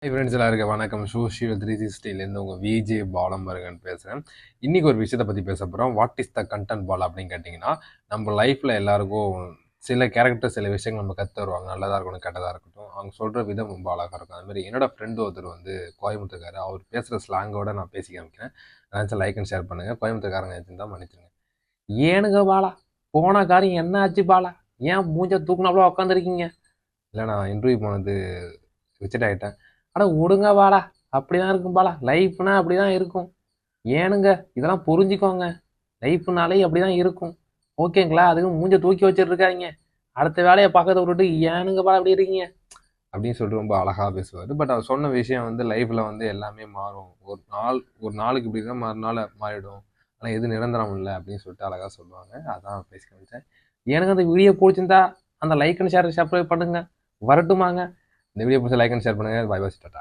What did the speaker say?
Friends எல்லாருக்கும் வணக்கம். Social 360லேருந்து உங்கள் விஜே பாலம்பருகன் பேசுகிறேன். இன்றைக்கி ஒரு விஷயத்தை பற்றி பேச போகிறோம். வாட் இஸ் த கண்டென்ட் பால் அப்படின்னு கேட்டிங்கன்னா, நம்ம லைஃப்பில் எல்லாருக்கும் சில கேரக்டர் சில விஷயங்கள் நம்ம கற்று வருவாங்க. நல்லதாக இருக்கட்டும், கெட்டதாக இருக்கட்டும். அவங்க சொல்கிற விதம் ரொம்ப அழகாக இருக்கும். அதுமாதிரி என்னோடய ஃப்ரெண்டு ஒருத்தர் வந்து கோயம்புத்தூர்கார். அவர் பேசுகிற ஸ்லாங்கோட நான் பேசி காமிக்கிறேன். அதாச்சும் லைக் அண்ட் ஷேர் பண்ணுங்கள். கோயம்புத்தூர்காரங்க இருந்தால் மன்னிச்சிருங்க. ஏனுங்க பாலா, போன காரியம் என்ன ஆச்சு பாலா? ஏன் மூஞ்ச தூக்குனாப்புல உட்காந்துருக்கீங்க? இல்லை, நான் இன்டர்வியூ போனது ரிஜெக்ட் ஆகிட்டேன். அட விடுங்க பாலா, அப்படிதான் இருக்கும் பாலா. லைஃப்னா அப்படிதான் இருக்கும். ஏனுங்க இதெல்லாம் புரிஞ்சுக்கோங்க. லைஃப்னாலே அப்படிதான் இருக்கும். ஓகேங்களா? அதுக்கு மூஞ்ச தூக்கி வச்சுட்டு இருக்காங்க. அடுத்த வேலையை பக்கத்தை விட்டுட்டு ஏனுங்க பாலா அப்படி இருக்கீங்க அப்படின்னு சொல்லிட்டு ரொம்ப அழகாக பேசுவார். பட் அவர் சொன்ன விஷயம் வந்து லைஃப்பில் வந்து எல்லாமே மாறும். ஒரு நாளுக்கு இப்படி தான் மறுநாள் மாறிடும். ஆனால் எது நிரந்தரம் இல்லை அப்படின்னு சொல்லிட்டு அழகாக சொல்லுவாங்க. அதான் பேசி காமிச்சேன். எனக்கு அந்த வீடியோ பிடிச்சிருந்தா அந்த லைக் அண்ட் ஷேர் சப்ஸ்கிரைப் பண்ணுங்க. வரட்டுமாங்க? இந்த வீடியோ பிடிச்ச லைக் அண்ட் ஷேர் பண்ணுங்கள். பாய் பாய், டாடா.